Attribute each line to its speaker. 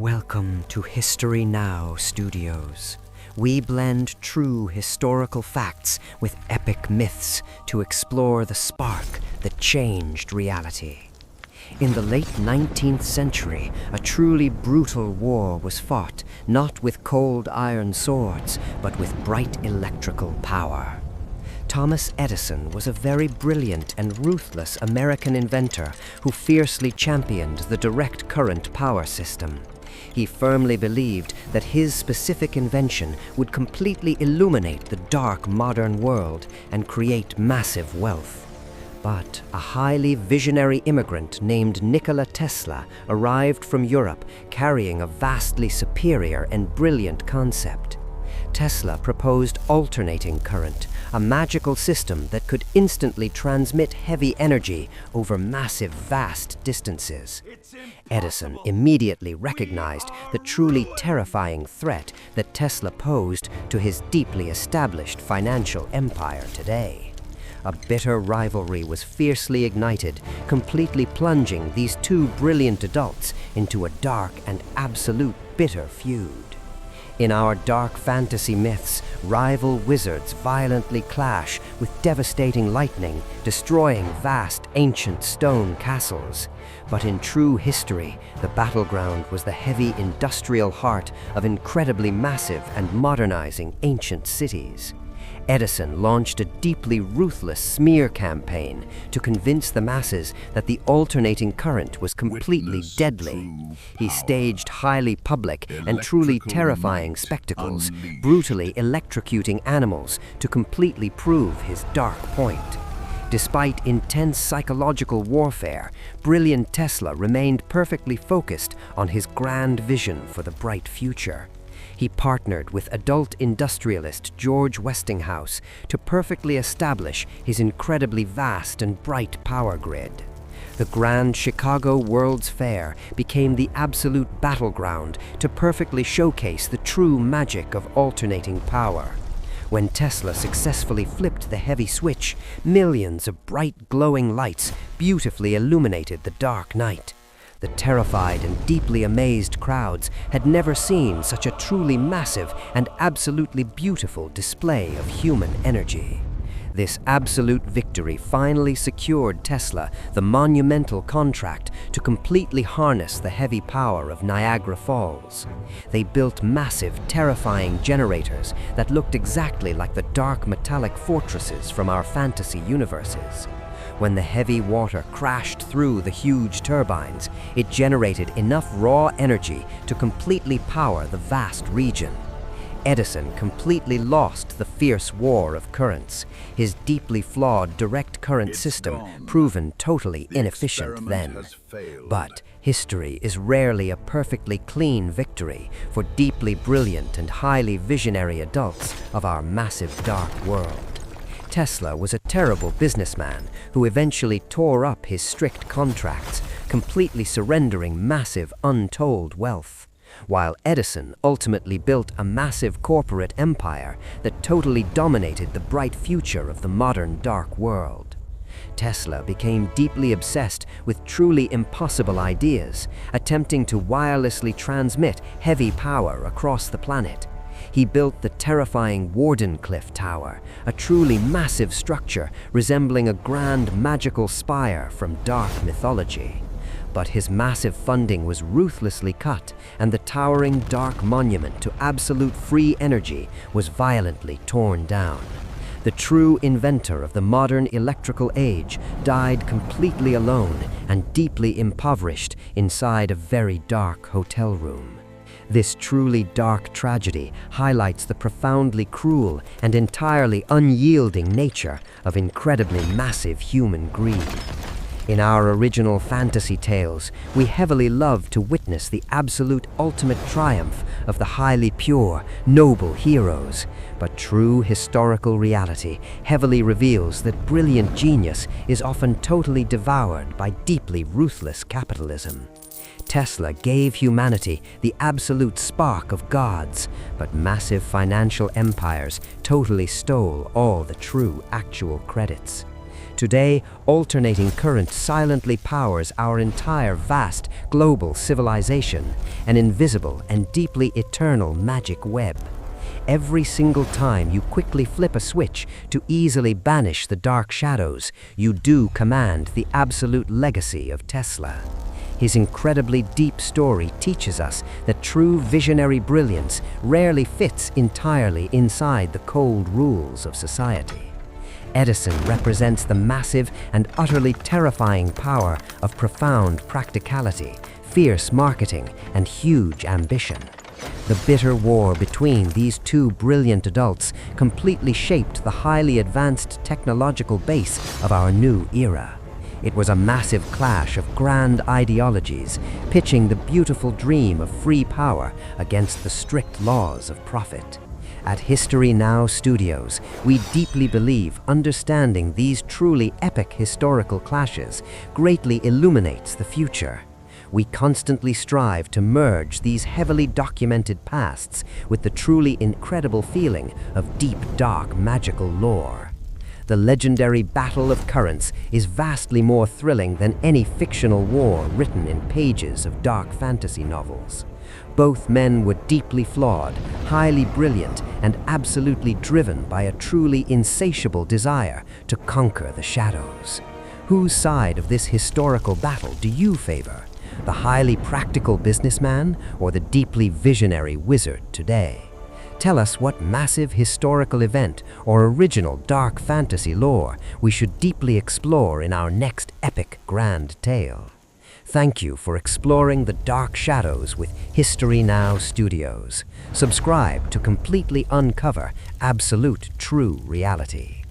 Speaker 1: Welcome to History Now Studios. We blend true historical facts with epic myths to explore the spark that changed reality. In the late 19th century, a truly brutal war was fought, not with cold iron swords, but with bright electrical power. Thomas Edison was a very brilliant and ruthless American inventor who fiercely championed the direct current power system. He firmly believed that his specific invention would completely illuminate the dark modern world and create massive wealth. But a highly visionary immigrant named Nikola Tesla arrived from Europe carrying a vastly superior and brilliant concept. Tesla proposed alternating current, a magical system that could instantly transmit heavy energy over massive, vast distances. Edison immediately recognized the truly terrifying threat that Tesla posed to his deeply established financial empire today. A bitter rivalry was fiercely ignited, completely plunging these two brilliant adults into a dark and absolute bitter feud. In our dark fantasy myths, rival wizards violently clash with devastating lightning, destroying vast ancient stone castles. But in true history, the battleground was the heavy industrial heart of incredibly massive and modernizing ancient cities. Edison launched a deeply ruthless smear campaign to convince the masses that the alternating current was completely deadly. He staged highly public and truly terrifying spectacles, brutally electrocuting animals to completely prove his dark point. Despite intense psychological warfare, brilliant Tesla remained perfectly focused on his grand vision for the bright future. He partnered with adult industrialist George Westinghouse to perfectly establish his incredibly vast and bright power grid. The Grand Chicago World's Fair became the absolute battleground to perfectly showcase the true magic of alternating power. When Tesla successfully flipped the heavy switch, millions of bright glowing lights beautifully illuminated the dark night. The terrified and deeply amazed crowds had never seen such a truly massive and absolutely beautiful display of human energy. This absolute victory finally secured Tesla the monumental contract to completely harness the heavy power of Niagara Falls. They built massive, terrifying generators that looked exactly like the dark metallic fortresses from our fantasy universes. When the heavy water crashed through the huge turbines, it generated enough raw energy to completely power the vast region. Edison completely lost the fierce war of currents, his deeply flawed direct current system proven totally inefficient then. But history is rarely a perfectly clean victory for deeply brilliant and highly visionary adults of our massive dark world. Tesla was a terrible businessman who eventually tore up his strict contracts, completely surrendering massive untold wealth, while Edison ultimately built a massive corporate empire that totally dominated the bright future of the modern dark world. Tesla became deeply obsessed with truly impossible ideas, attempting to wirelessly transmit heavy power across the planet. He built the terrifying Wardenclyffe Tower, a truly massive structure resembling a grand magical spire from dark mythology. But his massive funding was ruthlessly cut, and the towering dark monument to absolute free energy was violently torn down. The true inventor of the modern electrical age died completely alone and deeply impoverished inside a very dark hotel room. This truly dark tragedy highlights the profoundly cruel and entirely unyielding nature of incredibly massive human greed. In our original fantasy tales, we heavily love to witness the absolute ultimate triumph of the highly pure, noble heroes. But true historical reality heavily reveals that brilliant genius is often totally devoured by deeply ruthless capitalism. Tesla gave humanity the absolute spark of gods, but massive financial empires totally stole all the true actual credits. Today, alternating current silently powers our entire vast global civilization, an invisible and deeply eternal magic web. Every single time you quickly flip a switch to easily banish the dark shadows, you do command the absolute legacy of Tesla. His incredibly deep story teaches us that true visionary brilliance rarely fits entirely inside the cold rules of society. Edison represents the massive and utterly terrifying power of profound practicality, fierce marketing, and huge ambition. The bitter war between these two brilliant adults completely shaped the highly advanced technological base of our new era. It was a massive clash of grand ideologies, pitching the beautiful dream of free power against the strict laws of profit. At History Now Studios, we deeply believe understanding these truly epic historical clashes greatly illuminates the future. We constantly strive to merge these heavily documented pasts with the truly incredible feeling of deep, dark, magical lore. The legendary Battle of Currents is vastly more thrilling than any fictional war written in pages of dark fantasy novels. Both men were deeply flawed, highly brilliant, and absolutely driven by a truly insatiable desire to conquer the shadows. Whose side of this historical battle do you favor? The highly practical businessman or the deeply visionary wizard today? Tell us what massive historical event or original dark fantasy lore we should deeply explore in our next epic grand tale. Thank you for exploring the dark shadows with History Now Studios. Subscribe to completely uncover absolute true reality.